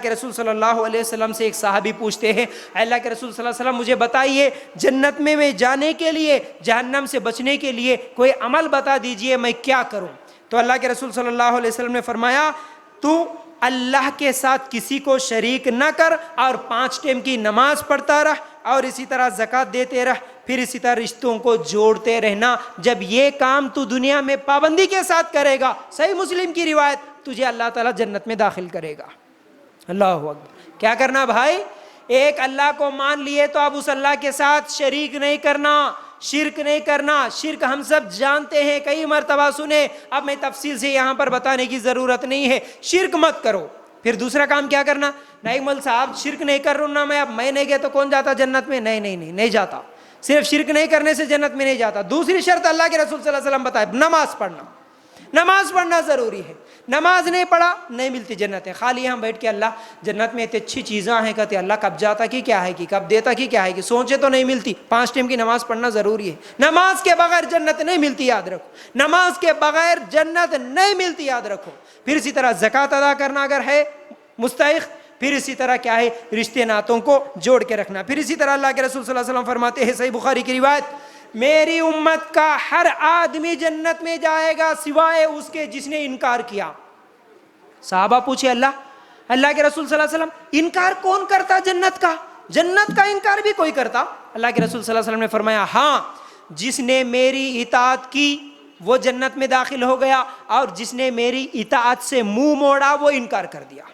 کے رسول صلی اللہ علیہ وسلم سے ایک صحابی پوچھتے ہیں، اللہ کے رسول صلی اللہ علیہ وسلم مجھے بتائیے جنت میں جانے کے لیے، جہنم سے بچنے کے لیے کوئی عمل بتا دیجئے، میں کیا کروں؟ تو اللہ کے رسول صلی اللہ علیہ وسلم نے فرمایا، تو اللہ کے ساتھ کسی کو شریک نہ کر اور 5 ٹائم کی نماز پڑھتا رہ اور اسی طرح زکوٰۃ دیتے رہ، پھر اسی طرح رشتوں کو جوڑتے رہنا۔ جب یہ کام تو دنیا میں پابندی کے ساتھ کرے گا، صحیح مسلم کی روایت، تجھے اللہ تعالیٰ جنت میں داخل کرے گا۔ اللہ اکبر۔ کیا کرنا بھائی؟ ایک اللہ کو مان لیے تو اب اس اللہ کے ساتھ شریک نہیں کرنا، شرک نہیں کرنا۔ شرک ہم سب جانتے ہیں، کئی مرتبہ سنے، اب میں تفصیل سے یہاں پر بتانے کی ضرورت نہیں ہے۔ شرک مت کرو۔ پھر دوسرا کام کیا کرنا؟ نہیں مول صاحب شرک نہیں کر رہا میں، اب میں نہیں گیا تو کون جاتا جنت میں؟ نہیں جاتا۔ صرف شرک نہیں کرنے سے جنت میں نہیں جاتا۔ دوسری شرط اللہ کے رسول صلی اللہ علیہ وسلم بتائے، نماز پڑھنا۔ نماز پڑھنا ضروری ہے، نماز نہیں پڑھا نہیں ملتی جنت ہے۔ خالی ہم بیٹھ کے اللہ جنت میں اتنی اچھی چیزیں ہیں، کہتے اللہ کب جاتا کی کیا ہے کی، کب دیتا کی کیا ہے کی، سوچے تو نہیں ملتی۔ 5 ٹائم کی نماز پڑھنا ضروری ہے۔ نماز کے بغیر جنت نہیں ملتی، یاد رکھو۔ نماز کے بغیر جنت نہیں ملتی، یاد رکھو۔ پھر اسی طرح زکوٰۃ ادا کرنا اگر ہے مستحق، پھر اسی طرح کیا ہے، رشتے ناتوں کو جوڑ کے رکھنا۔ پھر اسی طرح اللہ کے رسول صلی اللہ علیہ وسلم فرماتے ہیں، صحیح بخاری کی روایت، میری امت کا ہر آدمی جنت میں جائے گا سوائے اس کے جس نے انکار کیا۔ صحابہ پوچھے اللہ کے رسول صلی اللہ علیہ وسلم انکار کون کرتا جنت کا؟ جنت کا انکار بھی کوئی کرتا؟ اللہ کے رسول صلی اللہ علیہ وسلم نے فرمایا، ہاں، جس نے میری اطاعت کی وہ جنت میں داخل ہو گیا، اور جس نے میری اطاعت سے منہ موڑا وہ انکار کر دیا۔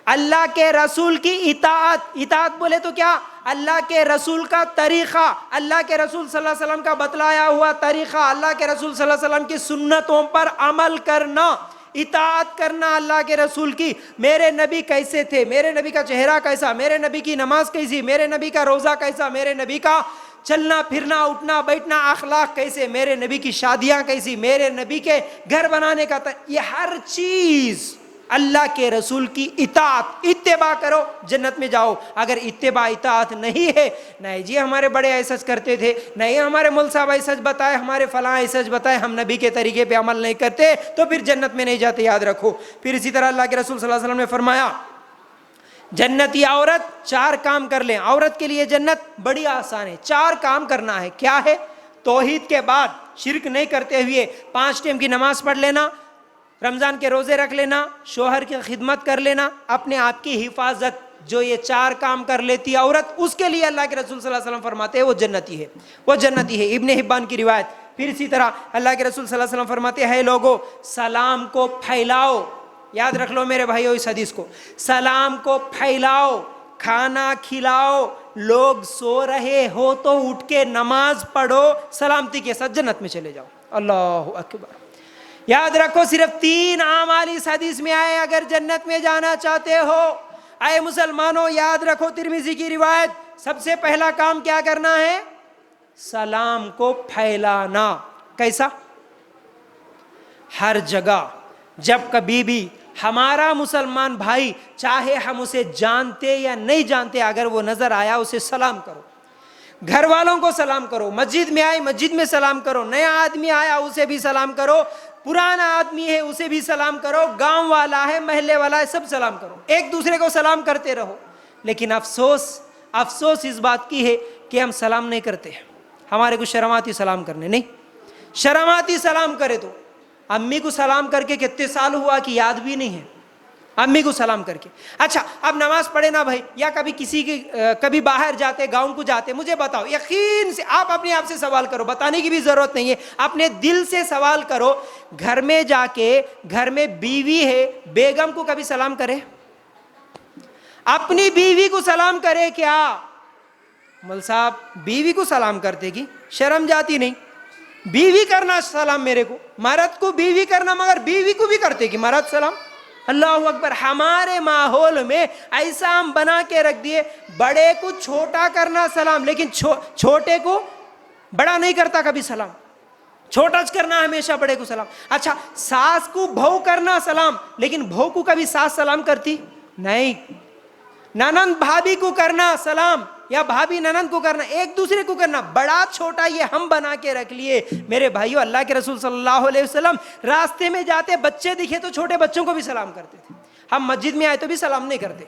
اللہ کے رسول کی اطاعت بولے تو کیا؟ اللہ کے رسول کا طریقہ، اللہ کے رسول صلی اللہ علیہ وسلم کا بتلایا ہوا طریقہ، اللہ کے رسول صلی اللہ علیہ وسلم کی سنتوں پر عمل کرنا، اطاعت کرنا اللہ کے رسول کی۔ میرے نبی کیسے تھے، میرے نبی کا چہرہ کیسا، میرے نبی کی نماز کیسی، میرے نبی کا روزہ کیسا، میرے نبی کا چلنا پھرنا اٹھنا بیٹھنا اخلاق کیسے، میرے نبی کی شادیاں کیسی، میرے نبی کے گھر بنانے کا یہ ہر چیز اللہ کے رسول کی اطاعت اتباع کرو، جنت میں جاؤ۔ اگر اتباع اطاعت نہیں ہے، نہیں جی ہمارے بڑے ایسا کرتے تھے، نہیں ہمارے مول صاحب ایسا بتائے، ہمارے فلاں ایسا بتائے، ہم نبی کے طریقے پہ عمل نہیں کرتے، تو پھر جنت میں نہیں جاتے، یاد رکھو۔ پھر اسی طرح اللہ کے رسول صلی اللہ علیہ وسلم نے فرمایا، جنتی عورت 4 کام کر لیں۔ عورت کے لیے جنت بڑی آسان ہے، 4 کام کرنا ہے۔ کیا ہے؟ توحید کے بعد شرک نہیں کرتے ہوئے 5 ٹائم کی نماز پڑھ لینا، رمضان کے روزے رکھ لینا، شوہر کی خدمت کر لینا، اپنے آپ کی حفاظت۔ جو یہ 4 کام کر لیتی ہے عورت، اس کے لیے اللہ کے رسول صلی اللہ علیہ وسلم فرماتے ہیں وہ جنتی ہے، وہ جنتی ہے۔ ابن حبان کی روایت۔ پھر اسی طرح اللہ کے رسول صلی اللہ علیہ وسلم فرماتے ہیں، لوگو سلام کو پھیلاؤ، یاد رکھ لو میرے بھائیو اس حدیث کو، سلام کو پھیلاؤ، کھانا کھلاؤ، لوگ سو رہے ہو تو اٹھ کے نماز پڑھو، سلامتی کے ساتھ جنت میں چلے جاؤ۔ اللہ اکبر۔ یاد رکھو صرف 3 اعمال اس حدیث میں آئے اگر جنت میں جانا چاہتے ہو۔ اے مسلمانوں یاد رکھو ترمذی کی روایت، سب سے پہلا کام کیا کرنا ہے؟ سلام کو پھیلانا۔ کیسا؟ ہر جگہ جب کبھی بھی ہمارا مسلمان بھائی، چاہے ہم اسے جانتے یا نہیں جانتے، اگر وہ نظر آیا اسے سلام کرو، گھر والوں کو سلام کرو، مسجد میں آئے مسجد میں سلام کرو، نیا آدمی آیا اسے بھی سلام کرو، پرانا آدمی ہے اسے بھی سلام کرو، گاؤں والا ہے محلے والا ہے سب سلام کرو، ایک دوسرے کو سلام کرتے رہو۔ لیکن افسوس اس بات کی ہے کہ ہم سلام نہیں کرتے، ہمارے کو شرم آتی سلام کرنے، نہیں شرم آتی سلام کرے تو۔ امی کو سلام کر کے کتنے سال ہوا کہ یاد بھی نہیں ہے، امی کو سلام کر کے۔ اچھا اب نماز پڑھے نا بھائی، یا کبھی باہر جاتے گاؤں کو جاتے، مجھے بتاؤ یقین سے آپ اپنے آپ سے سوال کرو، بتانے کی بھی ضرورت نہیں ہے، اپنے دل سے سوال کرو، گھر میں جا کے گھر میں بیوی ہے، بیگم کو کبھی سلام کرے؟ اپنی بیوی کو سلام کرے کیا؟ مول صاحب بیوی کو سلام کرتے کی شرم جاتی نہیں؟ بیوی کرنا سلام میرے کو، مرد کو بیوی کرنا، مگر بیوی کو بھی کرتے کی مرد سلام؟ اللہ اکبر۔ ہمارے ماحول میں ایسا ہم بنا کے رکھ دیے، بڑے کو چھوٹا کرنا سلام، لیکن چھوٹے کو بڑا نہیں کرتا کبھی سلام، چھوٹا کرنا ہمیشہ بڑے کو سلام۔ اچھا ساس کو بہو کرنا سلام، لیکن بہو کو کبھی ساس سلام کرتی نہیں۔ ننند بھابھی کو کرنا سلام، یا بھابھی ننند کو کرنا، ایک دوسرے کو کرنا، بڑا چھوٹا یہ ہم بنا کے رکھ لیے۔ میرے بھائیو اللہ کے رسول صلی اللہ علیہ وسلم راستے میں جاتے بچے دکھے تو چھوٹے بچوں کو بھی سلام کرتے تھے، ہم مسجد میں آئے تو بھی سلام نہیں کرتے.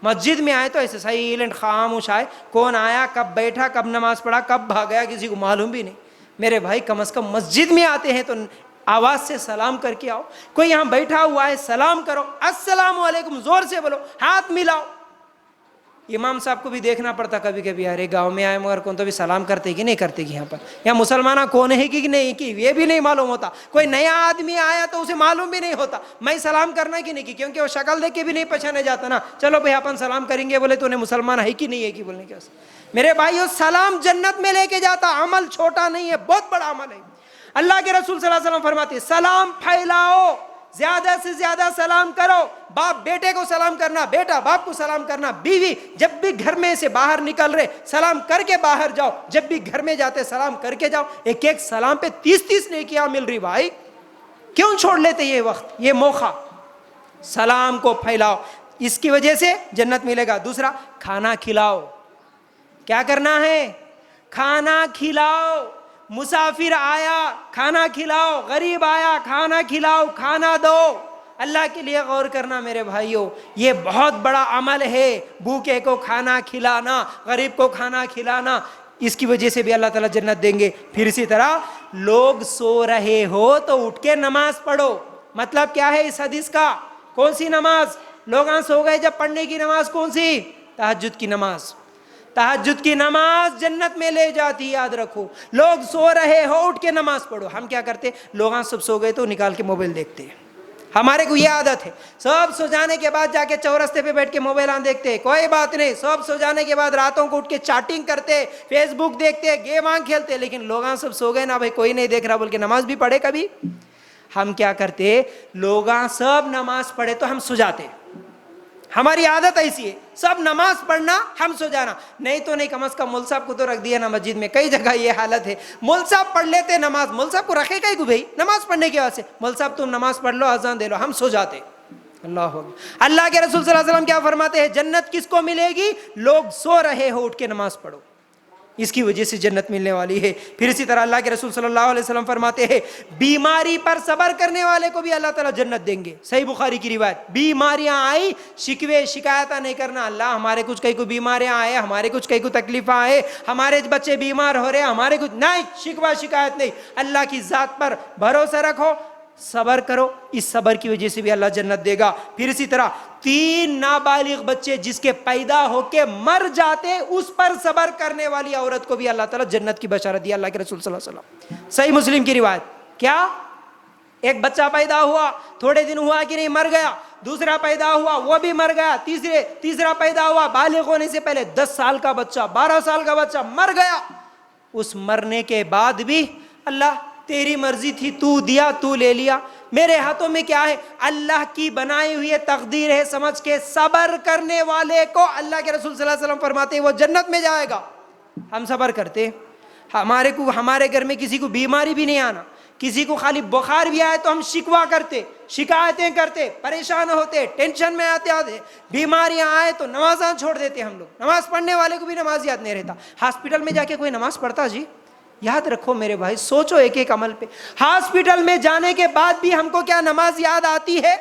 مسجد میں آئے تو ایسے سائلنٹ خاموش آئے, کون آیا, کب بیٹھا, کب نماز پڑھا, کب بھاگ گیا, کسی کو معلوم بھی نہیں. میرے بھائی کم از کم مسجد میں آتے ہیں تو آواز سے سلام کر کے آؤ. کوئی یہاں بیٹھا ہوا ہے, سلام کرو, السلام علیکم زور سے بولو, ہاتھ ملاؤ. امام صاحب کو بھی دیکھنا پڑتا کبھی کبھی, ارے گاؤں میں آئے مگر کون تو بھی سلام کرتے کہ نہیں کرتے کہ یہاں پر, یا مسلمانہ کون ہے کہ نہیں کی یہ بھی نہیں معلوم ہوتا. کوئی نیا آدمی آیا تو اسے معلوم بھی نہیں ہوتا میں سلام کرنا کہ نہیں کی, کیونکہ وہ شکل دیکھ کے بھی نہیں پہچانے جاتا نا. چلو بھائی اپن سلام کریں گے, بولے تو انہیں مسلمان ہے کہ نہیں ہے کہ بولنے کے واسطے. میرے بھائیو سلام جنت میں لے کے جاتا, عمل چھوٹا نہیں ہے, بہت بڑا عمل ہے. اللہ کے رسول صلی اللہ علیہ وسلم فرماتے ہیں سلام پھیلاؤ, زیادہ سے زیادہ سلام کرو. باپ بیٹے کو سلام کرنا, بیٹا باپ کو سلام کرنا, بیوی جب بھی گھر میں سے باہر نکل رہے سلام کر کے باہر جاؤ, جب بھی گھر میں جاتے سلام کر کے جاؤ. ایک ایک سلام پہ 30 نیکیاں مل رہی. بھائی کیوں چھوڑ لیتے یہ وقت, یہ موقع؟ سلام کو پھیلاؤ, اس کی وجہ سے جنت ملے گا. دوسرا, کھانا کھلاؤ. کیا کرنا ہے؟ کھانا کھلاؤ. مسافر آیا کھانا کھلاؤ, غریب آیا کھانا کھلاؤ, کھانا دو. اللہ کے لیے غور کرنا میرے بھائیوں, یہ بہت بڑا عمل ہے, بھوکے کو کھانا کھلانا, غریب کو کھانا کھلانا. اس کی وجہ سے بھی اللہ تعالیٰ جنت دیں گے. پھر اسی طرح لوگ سو رہے ہو تو اٹھ کے نماز پڑھو. مطلب کیا ہے اس حدیث کا؟ کون سی نماز؟ لوگ سو گئے جب پڑھنے کی نماز کون سی؟ تہجد کی نماز. تہجد کی نماز جنت میں لے جاتی, یاد رکھو. لوگ سو رہے ہو اٹھ کے نماز پڑھو. ہم کیا کرتے, لوگ سب سو گئے تو نکال کے موبائل دیکھتے ہیں. ہمارے کو یہ عادت ہے, سب سو جانے کے بعد جا کے چورستے پہ بیٹھ کے موبائل دیکھتے ہیں. کوئی بات نہیں, سب سو جانے کے بعد راتوں کو اٹھ کے چیٹنگ کرتے, فیس بک دیکھتے, گیم کھیلتے. لیکن لوگ سب سو گئے نا بھائی, کوئی نہیں دیکھ رہا بول کے نماز بھی پڑھے کبھی. ہم کیا کرتے, لوگ سب نماز پڑھے تو ہم سو جاتے. ہماری عادت ایسی ہے, سب نماز پڑھنا ہم سو جانا. نہیں تو نہیں, کم از کم مول صاحب کو تو رکھ دیا نا مسجد میں. کئی جگہ یہ حالت ہے, مول صاحب پڑھ لیتے نماز, مول صاحب کو رکھے گا ہی کو بھائی نماز پڑھنے کے واسطے. مول صاحب تم نماز پڑھ لو, اذان دے لو, ہم سو جاتے. اللہ کے رسول صلی اللہ علیہ وسلم کیا فرماتے ہیں, جنت کس کو ملے گی؟ لوگ سو رہے ہو اٹھ کے نماز پڑھو, اس کی وجہ سے جنت ملنے والی ہے. پھر اسی طرح اللہ کے رسول صلی اللہ علیہ وسلم فرماتے ہیں بیماری پر صبر کرنے والے کو بھی اللہ تعالیٰ جنت دیں گے. صحیح بخاری کی روایت. بیماریاں آئی, شکوے شکایتیں نہیں کرنا, اللہ ہمارے کچھ کئی کو بیماریاں آئے, ہمارے کچھ کئی کو تکلیفیں آئے, ہمارے بچے بیمار ہو رہے, ہمارے کچھ نہیں, شکوہ شکایت نہیں. اللہ کی ذات پر بھروسہ رکھو, صبر کرو, اس صبر کی وجہ سے بھی اللہ جنت دے گا. پھر اسی طرح 3 نابالغ بچے جس کے پیدا ہو کے مر جاتے, اس پر صبر کرنے والی عورت کو بھی اللہ تعالیٰ جنت کی بشارت دی. اللہ کے رسول صلی اللہ علیہ وسلم. صحیح مسلم کی روایت. کیا ایک بچہ پیدا ہوا, تھوڑے دن ہوا کہ نہیں مر گیا, دوسرا پیدا ہوا وہ بھی مر گیا, تیسرا پیدا ہوا, بالغ ہونے سے پہلے 10 سال کا بچہ, 12 سال کا بچہ مر گیا. اس مرنے کے بعد بھی اللہ تیری مرضی تھی, تو دیا, تو لے لیا, میرے ہاتھوں میں کیا ہے, اللہ کی بنائی ہوئی تقدیر ہے سمجھ کے صبر کرنے والے کو اللہ کے رسول صلی اللہ علیہ وسلم فرماتے ہیں وہ جنت میں جائے گا. ہم صبر کرتے, ہمارے گھر میں کسی کو بیماری بھی نہیں آنا, کسی کو خالی بخار بھی آئے تو ہم شکوہ کرتے, شکایتیں کرتے, پریشان ہوتے, ٹینشن میں آتے, بیماریاں آئے تو نمازاں چھوڑ دیتے. ہم لوگ نماز پڑھنے والے کو بھی نماز یاد نہیں رہتا. ہاسپٹل میں جا کے کوئی نماز پڑھتا جی؟ یاد رکھو میرے بھائی, سوچو ایک ایک عمل پہ. ہاسپٹل میں جانے کے بعد بھی ہم کو کیا نماز یاد آتی ہے؟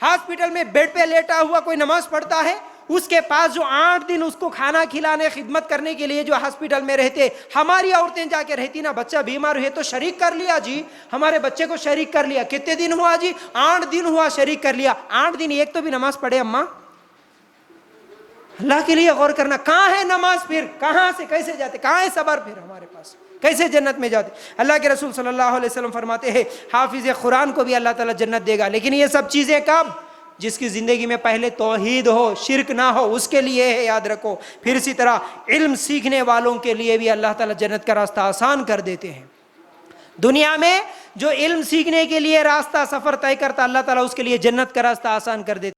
ہاسپٹل میں بیڈ پہ لیٹا ہوا کوئی نماز پڑھتا ہے؟ اس کے پاس جو 8 دن اس کو کھانا کھلانے, خدمت کرنے کے لیے جو ہاسپٹل میں رہتے, ہماری عورتیں جا کے رہتی نا, بچہ بیمار ہوئے تو شریک کر لیا جی, ہمارے بچے کو شریک کر لیا. کتنے دن ہوا جی؟ 8 دن ہوا شریک کر لیا. 8 دن ایک تو بھی نماز پڑھے اماں؟ اللہ کے لیے غور کرنا. کہاں ہے نماز؟ پھر کہاں سے کیسے جاتے, کہاں ہے صبر پھر ہمارے پاس, کیسے جنت میں جاتے؟ اللہ کے رسول صلی اللہ علیہ وسلم فرماتے ہیں حافظ قرآن کو بھی اللہ تعالیٰ جنت دے گا. لیکن یہ سب چیزیں کب؟ جس کی زندگی میں پہلے توحید ہو, شرک نہ ہو, اس کے لیے ہے, یاد رکھو. پھر اسی طرح علم سیکھنے والوں کے لیے بھی اللہ تعالیٰ جنت کا راستہ آسان کر دیتے ہیں. دنیا میں جو علم سیکھنے کے لیے راستہ سفر طے کرتا, اللہ تعالیٰ اس کے لیے جنت کا راستہ آسان کر دیتے.